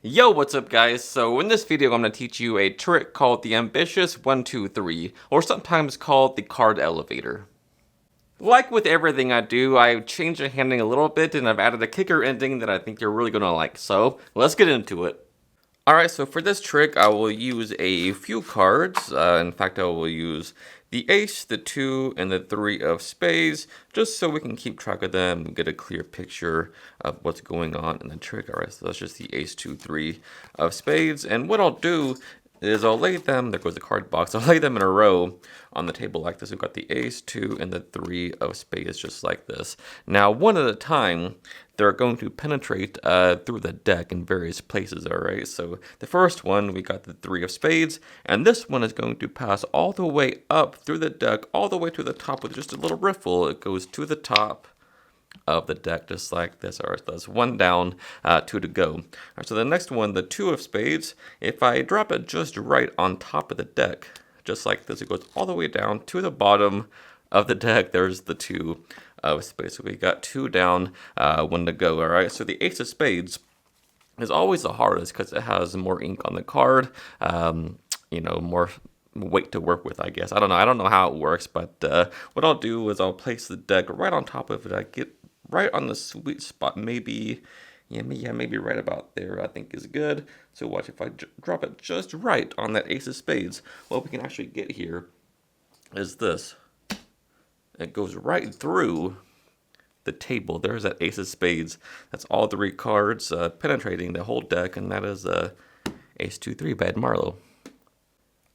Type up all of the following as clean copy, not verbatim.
Yo, what's up guys? So in this video I'm going to teach you a trick called the Ambitious 1-2-3, or sometimes called the card elevator. Like with everything I do, I changed the handling a little bit and I've added a kicker ending that I think you're really going to like, so let's get into it. Alright, so for this trick I will use a few cards. In fact, I will use the ace, the 2, and the 3 of spades, just so we can keep track of them and get a clear picture of what's going on in the trick. Alright, so that's just the ace, 2, 3 of spades. And what I'll do is I'll lay them, there goes the card box, I'll lay them in a row on the table like this. We've got the ace, 2, and the 3 of spades just like this. Now, one at a time, they're going to penetrate through the deck in various places, alright? So the first one, we got the 3 of spades, and this one is going to pass all the way up through the deck, all the way to the top with just a little riffle. It goes to the top of the deck just like this. Alright, so that's one down, 2 to go. Alright, so the next one, the 2 of spades, if I drop it just right on top of the deck, just like this, it goes all the way down to the bottom of the deck. There's the 2 of spades. So we got 2 down, 1 to go. Alright, so the ace of spades is always the hardest because it has more ink on the card, more weight to work with, I guess. I don't know how it works, but what I'll do is I'll place the deck right on top of it. I get right on the sweet spot, maybe right about there, I think is good. So watch, if I drop it just right on that ace of spades, what we can actually get here is this. It goes right through the table. There's that ace of spades. That's all 3 cards penetrating the whole deck, and that is ace 2-3 by Ed Marlowe.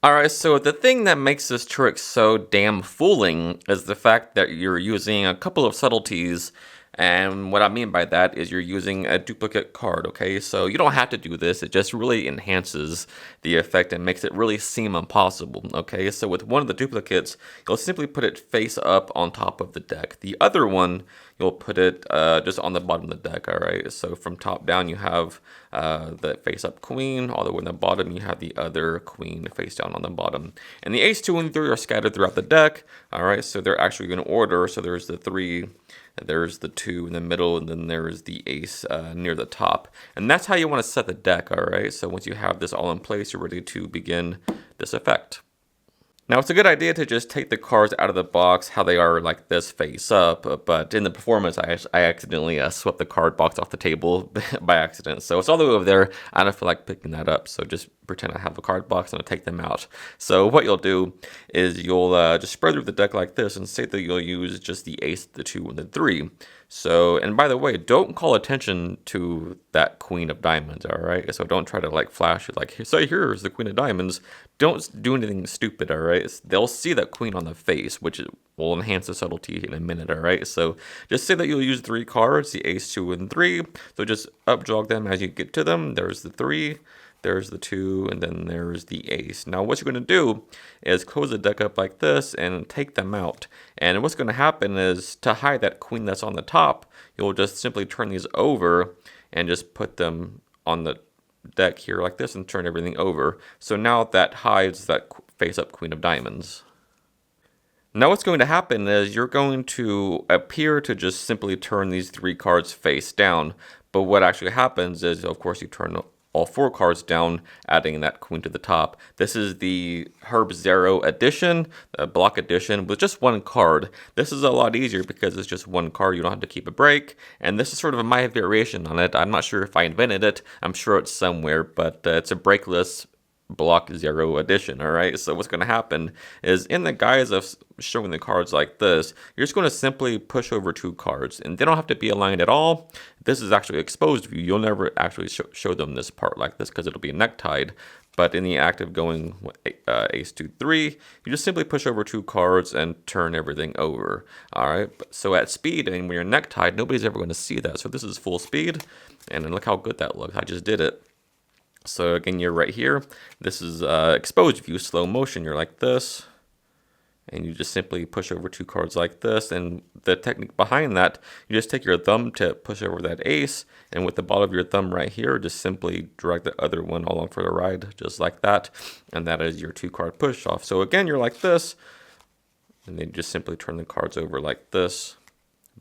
Alright, so the thing that makes this trick so damn fooling is the fact that you're using a couple of subtleties. And what I mean by that is you're using a duplicate card, okay? So you don't have to do this. It just really enhances the effect and makes it really seem impossible, okay? So with one of the duplicates, you'll simply put it face up on top of the deck. The other one, you'll put it just on the bottom of the deck, all right? So from top down, you have the face up queen. All the way on the bottom, you have the other queen face down on the bottom. And the ace, 2, and 3 are scattered throughout the deck, all right? So they're actually in order. So there's the 3, there's the 2 in the middle, and then there's the ace near the top. And that's how you want to set the deck, all right? So once you have this all in place, you're ready to begin this effect. Now, it's a good idea to just take the cards out of the box how they are like this face up, but in the performance, I accidentally swept the card box off the table by accident. So it's all the way over there. I don't feel like picking that up, so just pretend I have a card box and I'll take them out. So what you'll do is you'll just spread through the deck like this and say that you'll use just the ace, the 2, and the 3. So, and by the way, don't call attention to that queen of diamonds, all right? So don't try to like flash it like, say here's the queen of diamonds. Don't do anything stupid, all right? They'll see that queen on the face, which will enhance the subtlety in a minute, all right? So just say that you'll use 3 cards, the ace, 2, and 3. So just up jog them as you get to them. There's the 3. There's the 2, and then there's the ace. Now what you're going to do is close the deck up like this and take them out. And what's going to happen is to hide that queen that's on the top, you'll just simply turn these over and just put them on the deck here like this and turn everything over. So now that hides that face up queen of diamonds. Now what's going to happen is you're going to appear to just simply turn these 3 cards face down. But what actually happens is, of course, you turn all 4 cards down, adding that queen to the top. This is the Herb Zero edition, block edition, with just 1 card. This is a lot easier because it's just 1 card. You don't have to keep a break. And this is sort of my variation on it. I'm not sure if I invented it. I'm sure it's somewhere, but it's a breakless block 0 edition, all right? So what's going to happen is in the guise of showing the cards like this, you're just going to simply push over 2 cards, and they don't have to be aligned at all. This is actually exposed view. You'll never actually show them this part like this because it'll be necktied. But in the act of going ace, 2, 3, you just simply push over 2 cards and turn everything over. All right. So at speed and when you're necktied, nobody's ever going to see that. So this is full speed, and then look how good that looks. I just did it. So again, you're right here. This is exposed view, slow motion. You're like this, and you just simply push over 2 cards like this. And the technique behind that, you just take your thumb tip, push over that ace, and with the ball of your thumb right here, just simply drag the other one along for the ride, just like that. And that is your 2 card push off. So again, you're like this, and then just simply turn the cards over like this.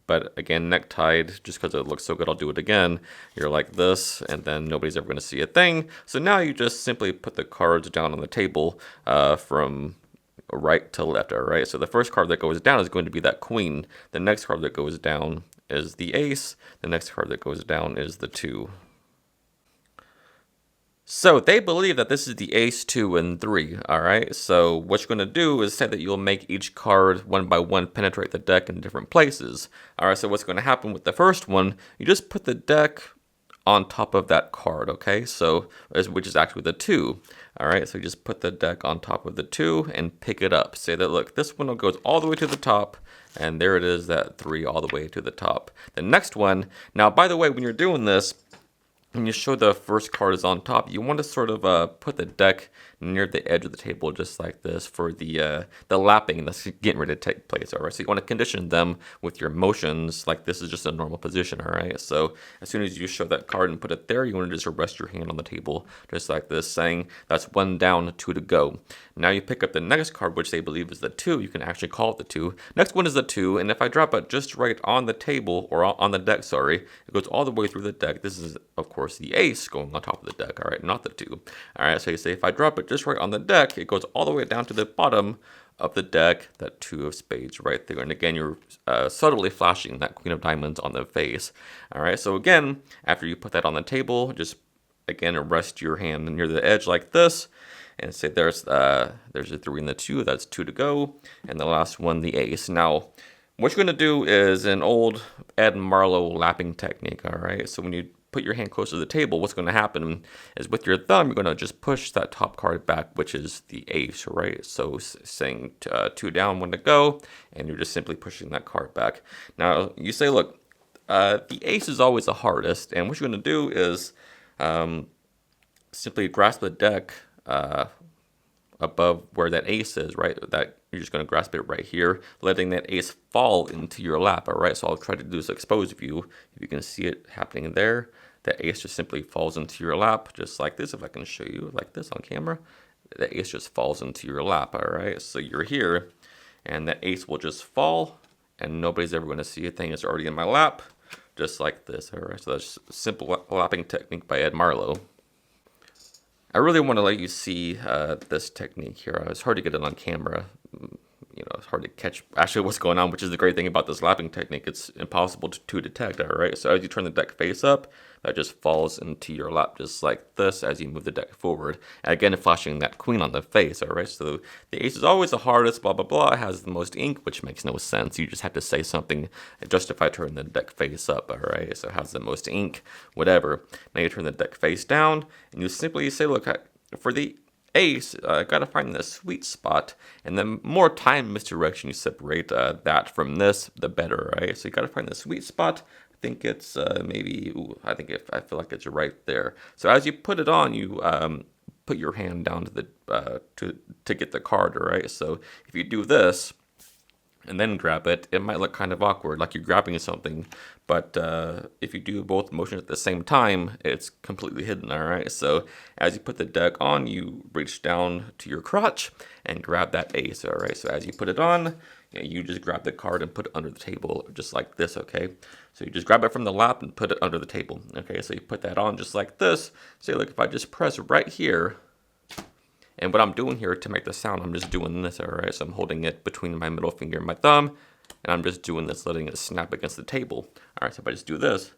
But again, neck tied, just because it looks so good, I'll do it again. You're like this, and then nobody's ever going to see a thing. So now you just simply put the cards down on the table from right to left, all right? So the first card that goes down is going to be that queen. The next card that goes down is the ace. The next card that goes down is the 2. So they believe that this is the ace, 2, and 3, alright? So what you're going to do is say that you'll make each card one by one penetrate the deck in different places. Alright, so what's going to happen with the first one, you just put the deck on top of that card, okay? So, which is actually the 2. Alright, so you just put the deck on top of the 2 and pick it up. Say that, look, this one goes all the way to the top, and there it is, that 3 all the way to the top. The next one, now by the way, when you're doing this, when you show the first card is on top, you want to sort of put the deck near the edge of the table, just like this, for the lapping that's getting ready to take place. All right, so you want to condition them with your motions, like this is just a normal position. All right, so as soon as you show that card and put it there, you want to just rest your hand on the table, just like this, saying that's 1 down, 2 to go. Now you pick up the next card, which they believe is the 2. You can actually call it the 2. Next one is the 2, and if I drop it just right on the table, or on the deck, sorry, it goes all the way through the deck. This is, of course, the ace going on top of the deck, all right, not the 2. All right, so you say if I drop it just right on the deck, it goes all the way down to the bottom of the deck, that 2 of spades right there. And again, you're subtly flashing that queen of diamonds on the face. All right, so again, after you put that on the table, just again rest your hand near the edge like this, and say there's a 3 and the 2, that's 2 to go, and the last one, the ace. Now, what you're going to do is an old Ed Marlowe lapping technique, all right? So when you put your hand close to the table, what's going to happen is with your thumb, you're going to just push that top card back, which is the ace, right? So saying 2 down, 1 to go, and you're just simply pushing that card back. Now, you say, look, the ace is always the hardest, and what you're going to do is simply grasp the deck above where that ace is, right? That you're just going to grasp it right here, letting that ace fall into your lap, all right? So I'll try to do this exposed view. If you can see it happening there, the ace just simply falls into your lap, just like this. If I can show you like this on camera, the ace just falls into your lap, all right? So you're here, and that ace will just fall, and nobody's ever going to see a thing. It's already in my lap, just like this, all right? So that's a simple lapping technique by Ed Marlowe. I really want to let you see this technique here. It's hard to get it on camera. You know, it's hard to catch actually what's going on, which is the great thing about this lapping technique. It's impossible to detect, all right? So as you turn the deck face up, that just falls into your lap just like this as you move the deck forward. And again, flashing that queen on the face, all right? So the ace is always the hardest, blah, blah, blah. It has the most ink, which makes no sense. You just have to say something and justify turning the deck face up, all right? So it has the most ink, whatever. Now you turn the deck face down, and you simply say, look, for the ace, gotta find the sweet spot, and the more time misdirection you separate that from this, the better, right? So you gotta find the sweet spot. I think it's maybe, I feel like it's right there. So as you put it on, you put your hand down to the to get the card, all right? So if you do this and then grab it, it might look kind of awkward, like you're grabbing something, but if you do both motions at the same time, it's completely hidden, all right? So as you put the deck on, you reach down to your crotch and grab that ace, all right? So as you put it on, you just grab the card and put it under the table, just like this, okay? So you just grab it from the lap and put it under the table, okay? So you put that on just like this. Say, look, if I just press right here, and what I'm doing here to make the sound, I'm just doing this, all right? So I'm holding it between my middle finger and my thumb, and I'm just doing this, letting it snap against the table. All right, so if I just do this,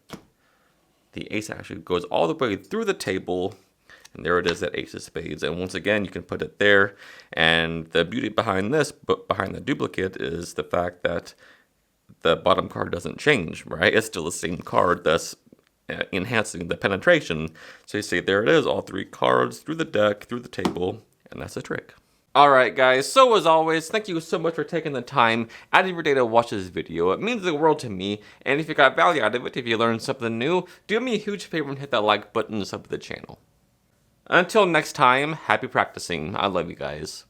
the ace actually goes all the way through the table, and there it is, that ace of spades. And once again, you can put it there. And the beauty behind this, but behind the duplicate, is the fact that the bottom card doesn't change, right? It's still the same card, thus enhancing the penetration. So you see, there it is, all 3 cards through the deck, through the table, and that's a trick. Alright guys, so as always, thank you so much for taking the time out of your day to watch this video. It means the world to me, and if you got value out of it, if you learned something new, do me a huge favor and hit that like button and sub to the channel. Until next time, happy practicing. I love you guys.